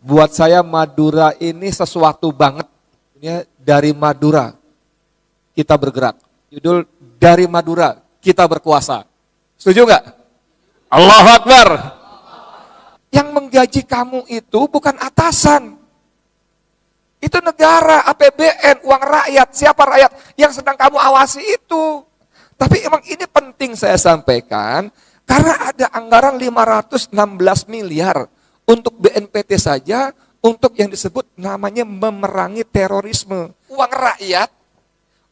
Buat saya Madura ini sesuatu banget. Ya, dari Madura kita bergerak. Judul dari Madura kita berkuasa. Setuju nggak? Allahu Akbar. Yang menggaji kamu itu bukan atasan. Itu negara, APBN, uang rakyat. Siapa rakyat yang sedang kamu awasi itu? Tapi emang ini penting saya sampaikan karena ada anggaran 516 miliar untuk BNPT saja, untuk yang disebut namanya memerangi terorisme. Uang rakyat,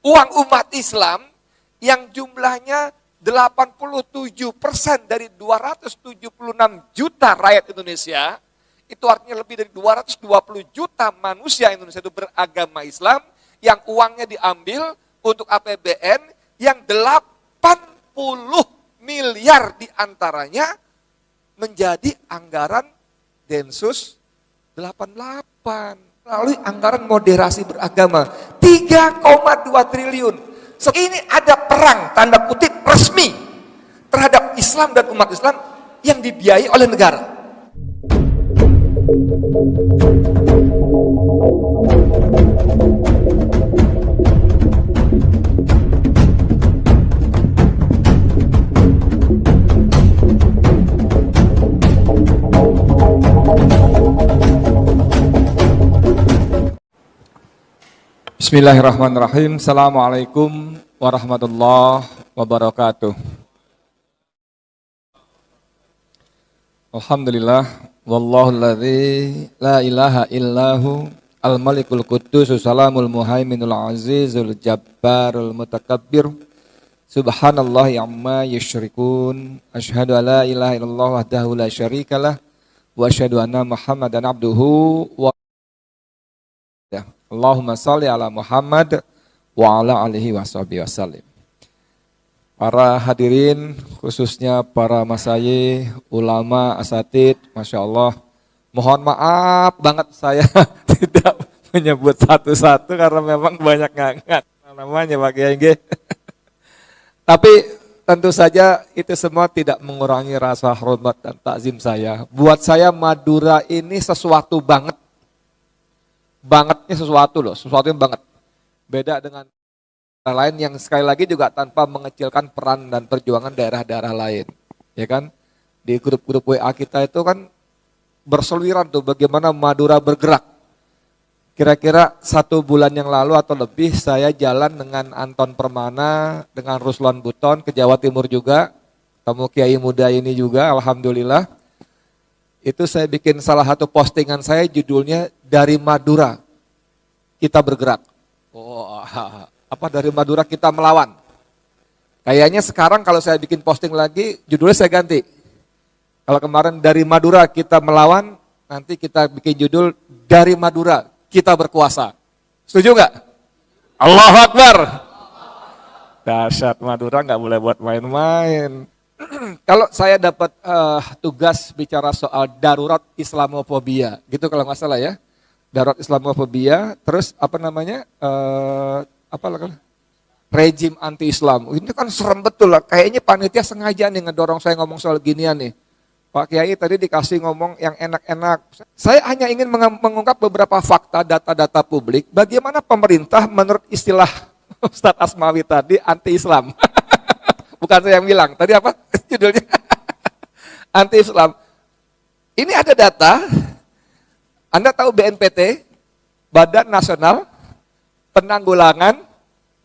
uang umat Islam yang jumlahnya 87% dari 276 juta rakyat Indonesia, itu artinya lebih dari 220 juta manusia Indonesia itu beragama Islam, yang uangnya diambil untuk APBN yang 80 miliar diantaranya menjadi anggaran Densus 88. Melalui anggaran moderasi beragama 3,2 triliun. Ini ada perang tanda kutip resmi terhadap Islam dan umat Islam yang dibiayai oleh negara. Bismillahirrahmanirrahim. Assalamualaikum warahmatullahi wabarakatuh. Alhamdulillah. Wallahu alladzi la ilaha illahu al-malikul quddus salamul muhaiminul azizul jabbarul mutakabbir. Subhanallahi amma yusyrikun. Asyhadu an la ilaha illallah wahdahu la syarikalah wa asyhadu anna Muhammadan abduhu wa Allahumma sholli ala Muhammad wa ala alihi washabihi wasallim. Para hadirin, khususnya para masayikh, ulama, asatid, Masya Allah, mohon maaf banget saya tidak menyebut satu-satu karena memang banyak ngangkat namanya Pak Kiai. Tapi tentu saja itu semua tidak mengurangi rasa hormat dan takzim saya. Buat saya Madura ini sesuatu banget. Bangetnya sesuatu loh, sesuatu yang banget. Beda dengan daerah lain yang sekali lagi juga tanpa mengecilkan peran dan perjuangan daerah-daerah lain. Ya kan? Di grup-grup WA kita itu kan berseliweran tuh bagaimana Madura bergerak. Kira-kira 1 bulan yang lalu atau lebih saya jalan dengan Anton Permana, dengan Ruslan Buton ke Jawa Timur juga. Ketemu Kiai muda ini juga, Alhamdulillah. Itu saya bikin salah satu postingan saya judulnya dari Madura kita bergerak. Oh, apa dari Madura kita melawan. Kayaknya sekarang kalau saya bikin posting lagi judulnya saya ganti. Kalau kemarin dari Madura kita melawan, nanti kita bikin judul dari Madura kita berkuasa. Setuju nggak? Allahu Akbar. Dahsyat, Madura nggak boleh buat main-main. Kalau saya dapat tugas bicara soal darurat Islamofobia, gitu kalau nggak salah ya, darurat Islamofobia, terus apa namanya, rejim anti-Islam, ini kan serem betul lah, kayaknya panitia sengaja nih ngedorong saya ngomong soal ginian nih. Pak Kiai tadi dikasih ngomong yang enak-enak, saya hanya ingin mengungkap beberapa fakta, data-data publik, bagaimana pemerintah menurut istilah Ustadz Asmawi tadi anti-Islam. Bukan saya yang bilang, tadi apa judulnya? Anti-Islam. Ini ada data, Anda tahu BNPT, Badan Nasional Penanggulangan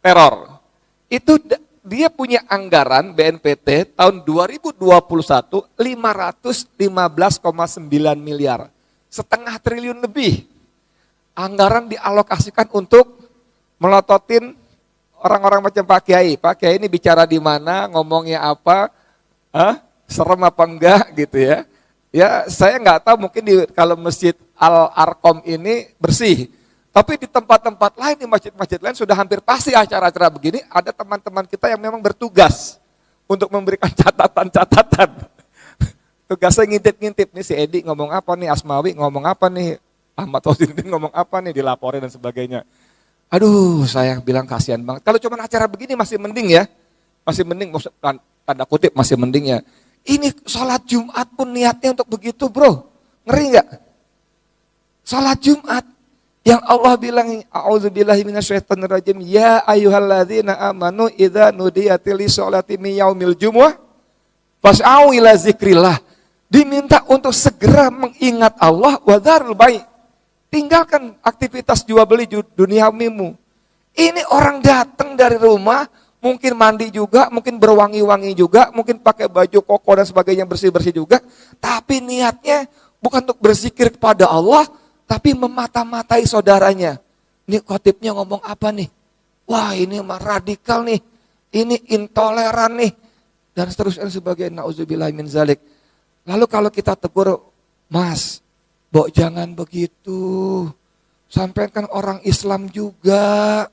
Teror. Itu dia punya anggaran BNPT tahun 2021 515,9 miliar. 0,5 triliun lebih. Anggaran dialokasikan untuk melototin orang-orang macam Pak Kiai. Pak Kiai ini bicara di mana, ngomongnya apa, serem apa enggak gitu ya. Ya saya nggak tahu mungkin kalau Masjid Al-Arqam ini bersih. Tapi di tempat-tempat lain, di masjid-masjid lain sudah hampir pasti acara-acara begini, ada teman-teman kita yang memang bertugas untuk memberikan catatan-catatan. Tugasnya ngintip-ngintip, nih si Edi ngomong apa nih, Asmawi ngomong apa nih, Ahmad Hosinuddin ngomong apa nih, dilaporin dan sebagainya. Aduh, saya bilang kasihan banget. Kalau cuma acara begini masih mending ya. Masih mending, tanda kutip masih mending ya. Ini sholat Jumat pun niatnya untuk begitu bro. Ngeri nggak? Salat Jumat yang Allah bilang, a'udzubillahi minasyaitonirrajim, ya ayyuhalladzina amanu idza nudiyati lis-sholati min yaumil jumu'ah fas'au ila zikrillah. Diminta untuk segera mengingat Allah, wa dzarul bai'. Tinggalkan aktivitas jual beli duniawimu. Ini orang datang dari rumah, mungkin mandi juga, mungkin berwangi-wangi juga, mungkin pakai baju koko dan sebagainya, bersih-bersih juga, tapi niatnya bukan untuk berzikir kepada Allah, tapi memata-matai saudaranya. Ini khotibnya ngomong apa nih? Wah, ini mah radikal nih. Ini intoleran nih. Dan seterusnya sebagai na'udzubillah min zalik. Lalu kalau kita tegur, Mas, Bok jangan begitu. Sampai kan orang Islam juga.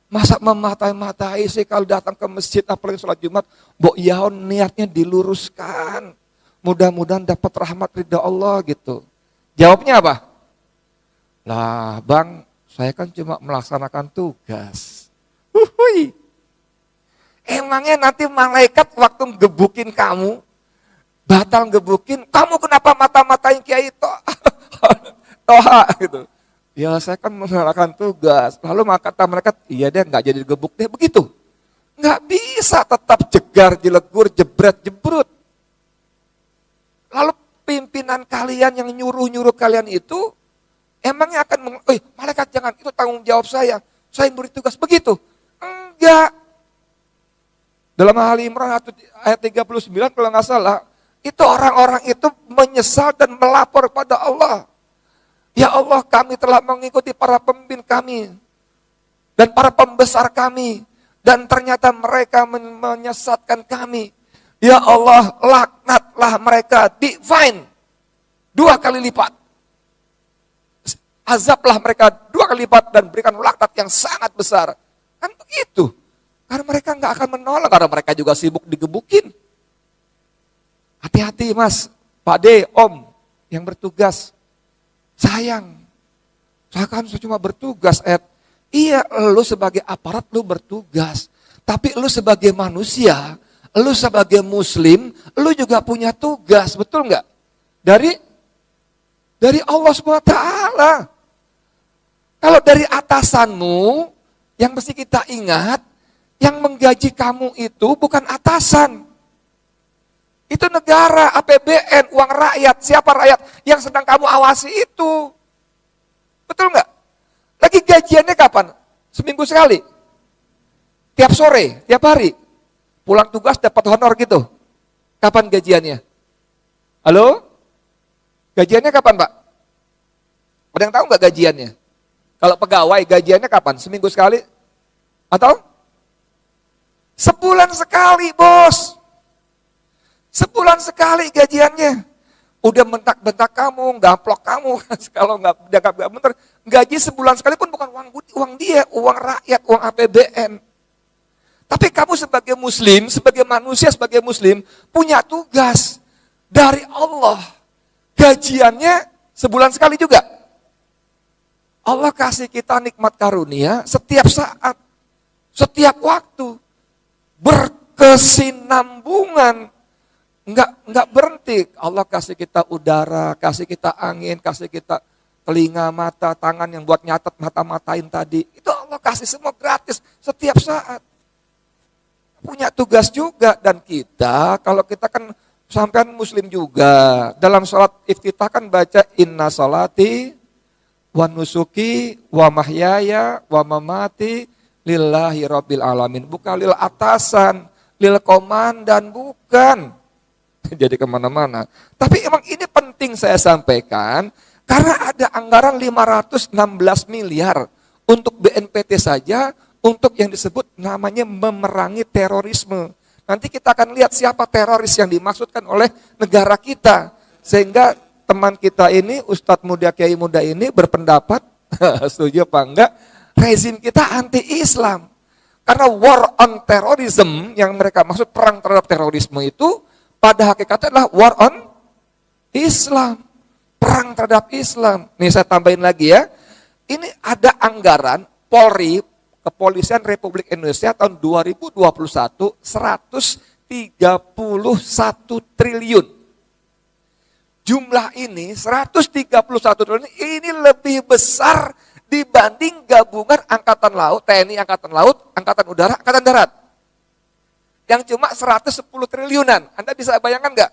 Masa mematai-matai sih kalau datang ke masjid apalagi sholat Jumat. Bok yaon niatnya diluruskan. Mudah-mudahan dapat rahmat ridha Allah gitu. Jawabnya apa? Lah bang, saya kan cuma melaksanakan tugas. Uhuy. Emangnya nanti malaikat waktu gebukin kamu, batal gebukin, kamu kenapa mata-matain kiai Toha gitu. Ya saya kan melaksanakan tugas. Lalu kata mereka, iya deh nggak jadi gebuk deh begitu. Nggak bisa, tetap jegar, jelegur, jebret, jebrut. Lalu pimpinan kalian yang nyuruh-nyuruh kalian itu, emangnya akan, malaikat jangan, itu tanggung jawab saya yang beri tugas, begitu? Enggak. Dalam Ali Imran ayat 39 kalau nggak salah, itu orang-orang itu menyesal dan melapor kepada Allah. Ya Allah, kami telah mengikuti para pemimpin kami dan para pembesar kami, dan ternyata mereka menyesatkan kami. Ya Allah, laknatlah mereka, divine 2 kali lipat. Azablah mereka 2 kali lipat dan berikan laknat yang sangat besar. Kan begitu. Karena mereka nggak akan menolak, karena mereka juga sibuk digebukin. Hati-hati Mas, Pak D, Om yang bertugas. Sayang, saya cuma bertugas, Ed. Iya, lu sebagai aparat lu bertugas. Tapi lu sebagai manusia, lu sebagai muslim, lu juga punya tugas, betul nggak? Dari Allah SWT. Kalau dari atasanmu, yang mesti kita ingat, yang menggaji kamu itu bukan atasan. Itu negara, APBN, uang rakyat. Siapa rakyat yang sedang kamu awasi itu? Betul nggak? Lagi gajiannya kapan? Seminggu sekali? Tiap sore, tiap hari? Pulang tugas dapat honor gitu? Kapan gajiannya? Halo? Gajiannya kapan Pak? Ada yang tahu nggak gajiannya? Kalau pegawai gajiannya kapan? Seminggu sekali? Atau? Sebulan sekali bos. Sebulan sekali gajiannya. Udah bentak-bentak kamu, gaplok kamu. Kalau nggak bentar, gaji sebulan sekali pun bukan uang dia, uang rakyat, uang APBN. Tapi kamu sebagai muslim, sebagai manusia, sebagai muslim, punya tugas dari Allah. Gajiannya sebulan sekali juga. Allah kasih kita nikmat karunia setiap saat, setiap waktu. Berkesinambungan. Enggak berhenti. Allah kasih kita udara, kasih kita angin, kasih kita telinga, mata, tangan yang buat nyatet mata-matain tadi. Itu Allah kasih semua gratis setiap saat. Punya tugas juga. Dan kita, kalau kita kan sampean muslim juga, dalam sholat iftitah kan baca inna sholati wa nusuki wa mahyaya wa mamati lillahi rabbil alamin. Bukan lil atasan, lil komandan, bukan. Jadi kemana-mana. Tapi emang ini penting saya sampaikan, karena ada anggaran 516 miliar untuk BNPT saja, untuk yang disebut namanya memerangi terorisme. Nanti kita akan lihat siapa teroris yang dimaksudkan oleh negara kita. Sehingga teman kita ini, Ustadz muda, Kiai muda ini berpendapat, setuju apa enggak, rezim kita anti-Islam. Karena war on terrorism, yang mereka maksud perang terhadap terorisme itu, pada hakikatnya adalah war on Islam. Perang terhadap Islam. Nih saya tambahin lagi ya. Ini ada anggaran Polri, Kepolisian Republik Indonesia tahun 2021, 131 triliun. jumlah ini 131 triliun ini lebih besar dibanding gabungan Angkatan Laut, TNI Angkatan Laut, Angkatan Udara, Angkatan Darat. Yang cuma 110 triliunan. Anda bisa bayangkan nggak?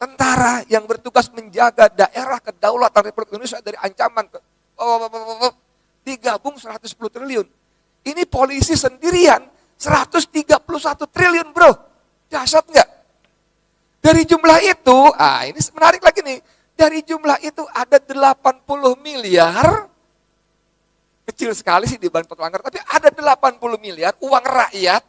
Tentara yang bertugas menjaga daerah kedaulatan Republik Indonesia dari ancaman digabung 110 triliun. Ini polisi sendirian 131 triliun, bro. Dahsyat nggak? Dari jumlah itu, ini menarik lagi nih. Dari jumlah itu ada 80 miliar, kecil sekali sih dibanding total anggaran, tapi ada 80 miliar uang rakyat,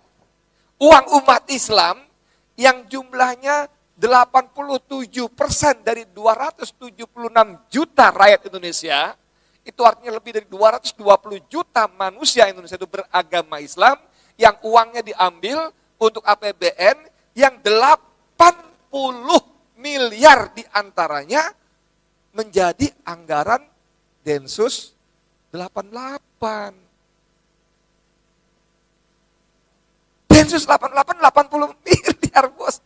uang umat Islam yang jumlahnya 87% dari 276 juta rakyat Indonesia, itu artinya lebih dari 220 juta manusia Indonesia itu beragama Islam, yang uangnya diambil untuk APBN, yang 80 miliar diantaranya menjadi anggaran Densus 88. Densus 88, 80 miliar, bos.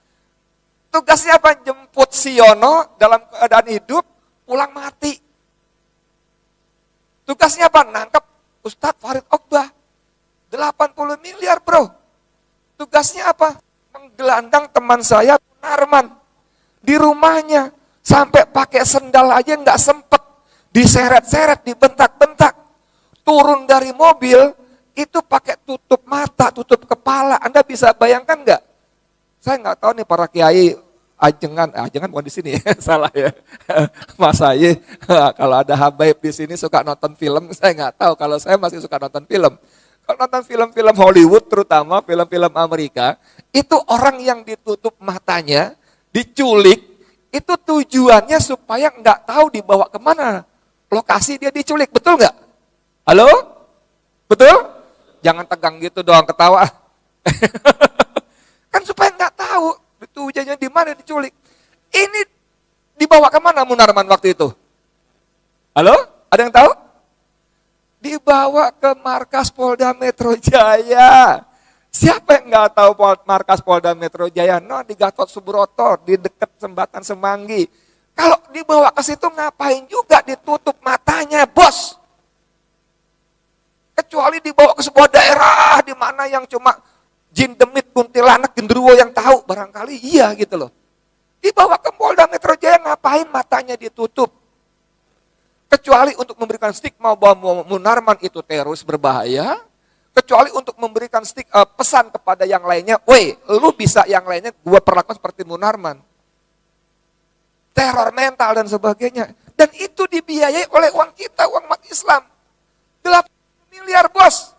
Tugasnya apa? Jemput Siono dalam keadaan hidup, pulang mati. Tugasnya apa? Nangkep Ustadz Farid Ogbah. 80 miliar, bro. Tugasnya apa? Menggelandang teman saya, Munarman. Di rumahnya, sampai pakai sendal aja nggak sempet. Diseret-seret, dibentak-bentak. Turun dari mobil, itu pakai tutup mata, tutup kepala. Anda bisa bayangkan nggak? Saya nggak tahu nih para kiai ajengan bukan di sini ya, salah ya. Mas Aye, kalau ada habaib di sini suka nonton film, saya nggak tahu. Kalau saya masih suka nonton film. Kalau nonton film-film Hollywood, terutama film-film Amerika, itu orang yang ditutup matanya, diculik, itu tujuannya supaya nggak tahu dibawa kemana. Lokasi dia diculik, betul nggak? Halo? Betul? Jangan tegang gitu doang, ketawa. Kan supaya nggak tahu tujuannya di mana diculik. Ini dibawa kemana Munarman waktu itu? Halo? Ada yang tahu? Dibawa ke markas Polda Metro Jaya. Siapa yang nggak tahu markas Polda Metro Jaya? No, di Gatot Subroto, di dekat Jembatan Semanggi. Kalau dibawa ke situ ngapain juga ditutup matanya, bos? Kecuali dibawa ke sebuah daerah di mana yang cuma jin demit, kuntilanak, genderuwo yang tahu, barangkali iya gitu loh. Dibawa ke Polda Metro Jaya ngapain matanya ditutup? Kecuali untuk memberikan stigma bahwa Munarman itu teroris berbahaya, kecuali untuk memberikan pesan kepada yang lainnya, weh, lu bisa yang lainnya gua perlakukan seperti Munarman. Teror mental dan sebagainya. Dan itu dibiayai oleh uang kita, uang umat Islam. 8 miliar, bos.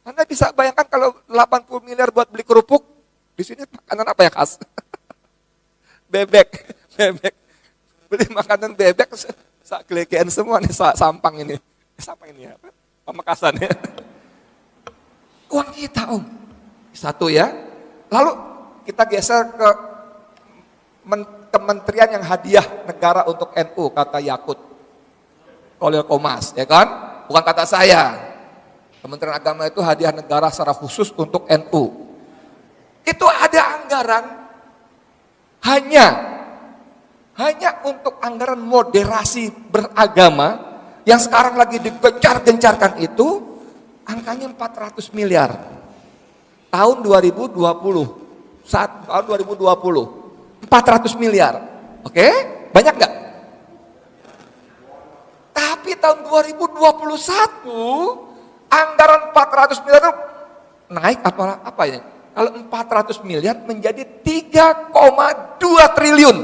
Anda bisa bayangkan kalau 80 miliar buat beli kerupuk, di sini makanan apa yang khas? Bebek. Beli makanan bebek, gelegean semua nih, sampang ini. Sampang ini apa? Pamekasan ya. Uang kita, Om. Satu ya. Lalu kita geser ke kementerian yang hadiah negara untuk NU, kata Yakut. Kolil Komas, ya kan? Bukan kata saya. Kementerian Agama itu hadiah negara secara khusus untuk NU. Itu ada anggaran hanya untuk anggaran moderasi beragama yang sekarang lagi digencar-gencarkan itu angkanya 400 miliar. Tahun 2020. Tahun 2020. 400 miliar. Oke? Banyak nggak? Tapi tahun 2021 anggaran 400 miliar itu naik apa ya? Kalau 400 miliar menjadi 3,2 triliun.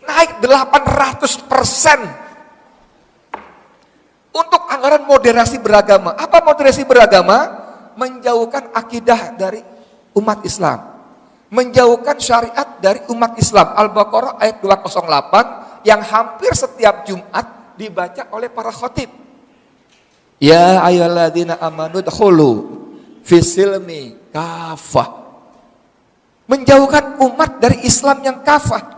Naik 800%. Untuk anggaran moderasi beragama. Apa moderasi beragama? Menjauhkan akidah dari umat Islam. Menjauhkan syariat dari umat Islam. Al-Baqarah ayat 208 yang hampir setiap Jumat dibaca oleh para khatib. Ya ayyuhalladzina amanu dkhulu fisilmi kafah. Menjauhkan umat dari Islam yang kafah.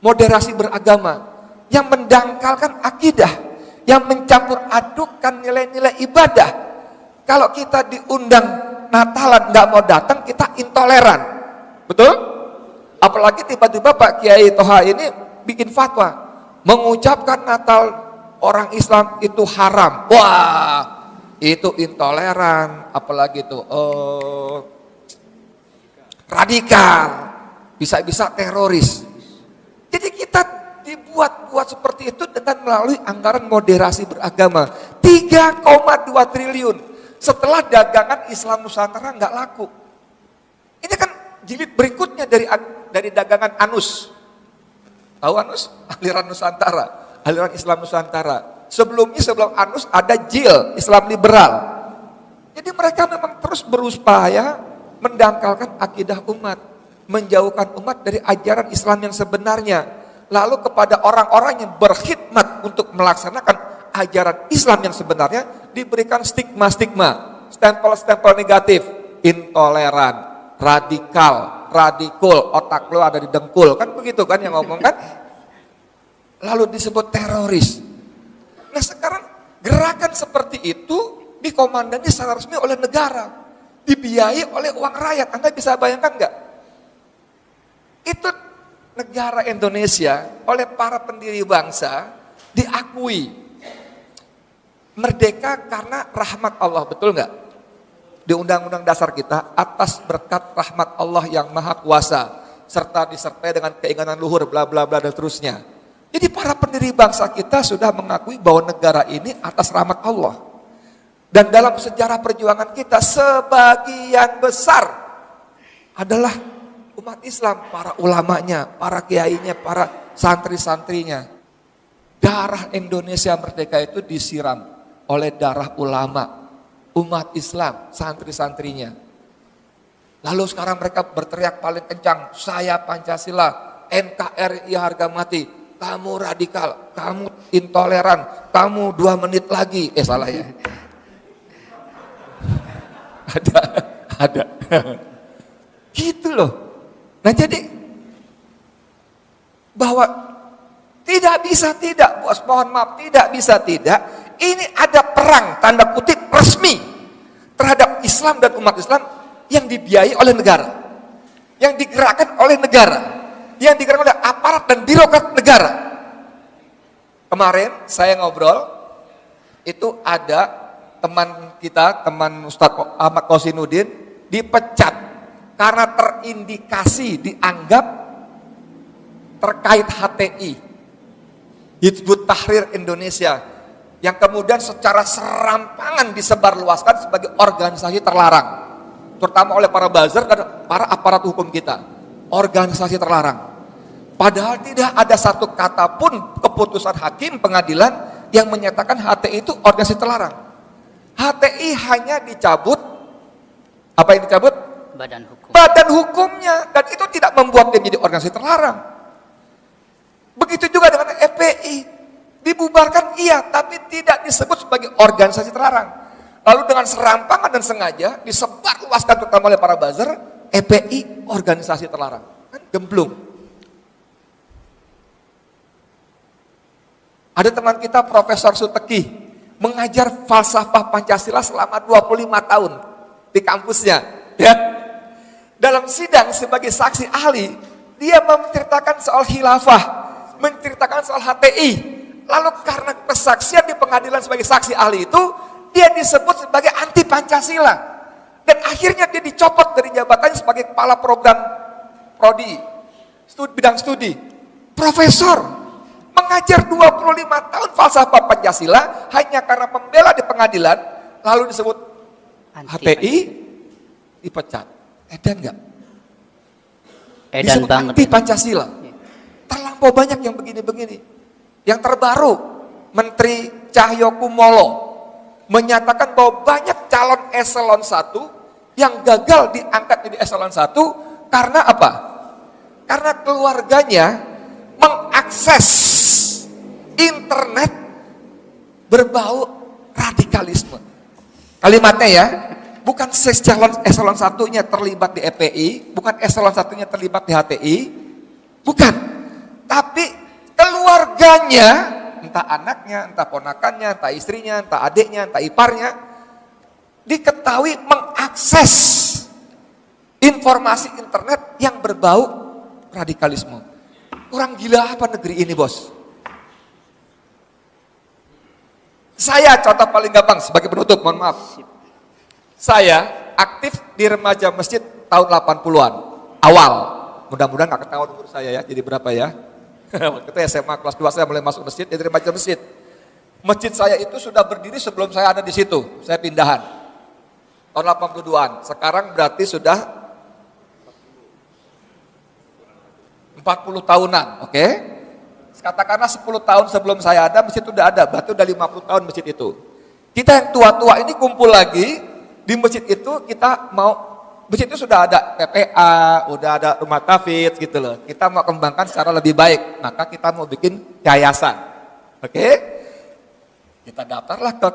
Moderasi beragama yang mendangkalkan akidah, yang mencampur adukkan nilai-nilai ibadah. Kalau kita diundang Natalan nggak mau datang, kita intoleran. Betul? Apalagi tiba-tiba Pak Kiai Toha ini bikin fatwa mengucapkan Natal orang Islam itu haram. Wah, itu intoleran, apalagi itu radikal, bisa-bisa teroris. Jadi kita dibuat-buat seperti itu dengan melalui anggaran moderasi beragama 3,2 triliun setelah dagangan Islam Nusantara nggak laku. Ini kan jilid berikutnya dari dagangan Anus. Tahu Anus? Aliran Nusantara, aliran Islam Nusantara. Sebelum Anus ada JIL, Islam liberal. Jadi mereka memang terus berupaya mendangkalkan akidah umat, menjauhkan umat dari ajaran Islam yang sebenarnya. Lalu kepada orang-orang yang berkhidmat untuk melaksanakan ajaran Islam yang sebenarnya diberikan stigma-stigma, stempel-stempel negatif, intoleran, radikal, radikul, otak lo ada di dengkul, kan begitu kan yang ngomong kan? Lalu disebut teroris. Nah sekarang gerakan seperti itu dikomandani secara resmi oleh negara, dibiayai oleh uang rakyat. Anda bisa bayangkan nggak? Itu negara Indonesia oleh para pendiri bangsa diakui merdeka karena rahmat Allah, betul nggak? Di Undang-Undang Dasar kita, atas berkat rahmat Allah yang Maha Kuasa serta disertai dengan keinginan luhur bla bla bla dan seterusnya. Jadi para pendiri bangsa kita sudah mengakui bahwa negara ini atas rahmat Allah. Dan dalam sejarah perjuangan kita sebagian besar adalah umat Islam, para ulamanya, para kiainya, para santri-santrinya. Darah Indonesia merdeka itu disiram oleh darah ulama, umat Islam, santri-santrinya. Lalu sekarang mereka berteriak paling kencang, saya Pancasila, NKRI harga mati. Kamu radikal, kamu intoleran, kamu 2 menit lagi. Salah ya. Ada. Gitu loh. Nah jadi bahwa tidak bisa tidak, bos, mohon maaf, tidak bisa tidak. Ini ada perang tanda kutip resmi terhadap Islam dan umat Islam yang dibiayai oleh negara, yang digerakkan oleh negara, yang digerakkan oleh aparat dan birokrat negara. Kemarin saya ngobrol, itu ada teman kita, teman Ustadz Ahmad Qosinuddin dipecat karena terindikasi dianggap terkait HTI, Hizbut Tahrir Indonesia, yang kemudian secara serampangan disebarluaskan sebagai organisasi terlarang, terutama oleh para buzzer dan para aparat hukum kita. Organisasi terlarang. Padahal tidak ada satu kata pun keputusan hakim pengadilan yang menyatakan HTI itu organisasi terlarang. HTI hanya dicabut, apa yang dicabut? Badan hukum. Badan hukumnya, dan itu tidak membuat dia menjadi organisasi terlarang. Begitu juga dengan FPI, dibubarkan iya, tapi tidak disebut sebagai organisasi terlarang. Lalu dengan serampangan dan sengaja disebarluaskan terutama oleh para buzzer, FPI organisasi terlarang. Kan gemblung. Ada teman kita Profesor Suteki mengajar falsafah Pancasila selama 25 tahun di kampusnya, ya. Dalam sidang sebagai saksi ahli, dia menceritakan soal khilafah, menceritakan soal HTI. Lalu karena kesaksian di pengadilan sebagai saksi ahli itu, dia disebut sebagai anti Pancasila. Dan akhirnya dia dicopot dari jabatannya sebagai kepala program prodi, bidang studi. Profesor mengajar 25 tahun falsafah Pancasila hanya karena membela di pengadilan, lalu disebut HTI, dipecat. Edan enggak? Edan disebut banget. Anti Pancasila. Terlampau banyak yang begini-begini. Yang terbaru, Menteri Cahyokumolo menyatakan bahwa banyak calon eselon 1 yang gagal diangkat jadi eselon 1 karena apa? Karena keluarganya mengakses internet berbau radikalisme. Kalimatnya ya, bukan eselon 1-nya terlibat di FPI, bukan eselon 1-nya terlibat di HTI, bukan. Tapi keluarganya, entah anaknya, entah ponakannya, entah istrinya, entah adiknya, entah iparnya, diketahui mengakses informasi internet yang berbau radikalisme. Kurang gila apa negeri ini, bos? Saya contoh paling gampang sebagai penutup, mohon maaf. Saya aktif di remaja masjid tahun 80-an, awal. Mudah-mudahan gak ketahuan umur saya ya, jadi berapa ya? Waktu itu SMA kelas 2 saya mulai masuk masjid, jadi remaja masjid. Masjid saya itu sudah berdiri sebelum saya ada di situ, saya pindahan. Tahun 82-an, sekarang berarti sudah 40 tahunan, oke? Katakanlah 10 tahun sebelum saya ada, masjid itu udah ada, berarti udah 50 tahun masjid itu. Kita yang tua-tua ini kumpul lagi, di masjid itu kita mau, masjid itu sudah ada PPA, udah ada rumah tahfidz gitu loh. Kita mau kembangkan secara lebih baik, maka kita mau bikin yayasan, oke? Kita daftarlah ke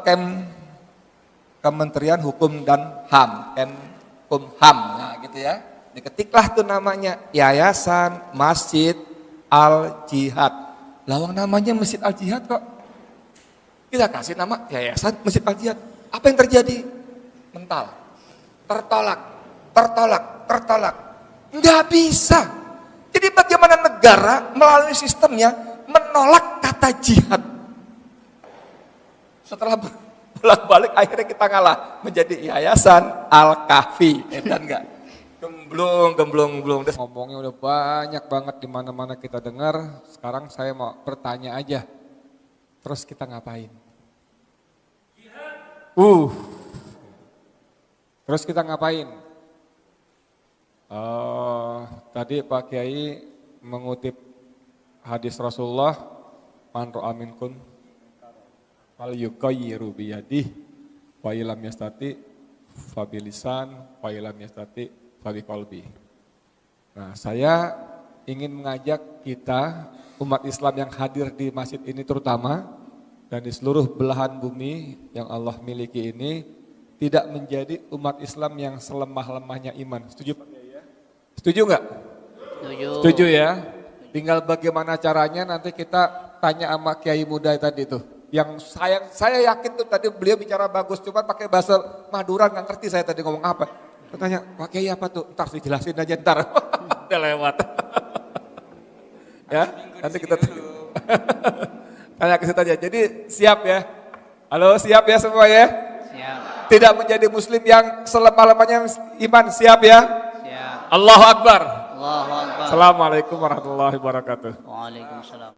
Kementerian Hukum dan HAM, Kemkumham, nah gitu ya. Diketiklah tuh namanya, Yayasan Masjid Al-Jihad. Lawang namanya Masjid Al-Jihad kok. Kita kasih nama Yayasan Masjid Al-Jihad. Apa yang terjadi? Mental. Tertolak. Nggak bisa. Jadi bagaimana negara melalui sistemnya menolak kata jihad. Setelah bolak-balik akhirnya kita ngalah menjadi Yayasan Al-Kahfi. Dan enggak? Gemblung. Ngomongnya udah banyak banget di mana-mana kita dengar. Sekarang saya mau bertanya aja. Terus kita ngapain? Terus kita ngapain? Tadi Pak Kiai mengutip hadis Rasulullah, man ra'a minkum fal yughayyiru biyadihi wa illam yastati fa bilisan wa illam yastati fabi kolbi. Nah, saya ingin mengajak kita umat Islam yang hadir di masjid ini terutama dan di seluruh belahan bumi yang Allah miliki ini tidak menjadi umat Islam yang selemah-lemahnya iman. Setuju Pak Kiai ya? Setuju enggak? Setuju ya. Tinggal bagaimana caranya nanti kita tanya sama Kiai muda tadi tuh. Yang saya yakin tuh tadi beliau bicara bagus, cuma pakai bahasa Madura nggak ngerti saya tadi ngomong apa. Tanya, Pak Kiai apa tuh? Ntar dijelasin aja ntar. Udah lewat. Ya, nanti kita tanya ke situ aja. Jadi siap ya? Halo, siap ya semua ya? Siap. Tidak menjadi muslim yang selemah-lemahnya iman, siap ya? Siap. Allahu Akbar. Allahu Akbar. Assalamualaikum warahmatullahi wabarakatuh. Waalaikumsalam.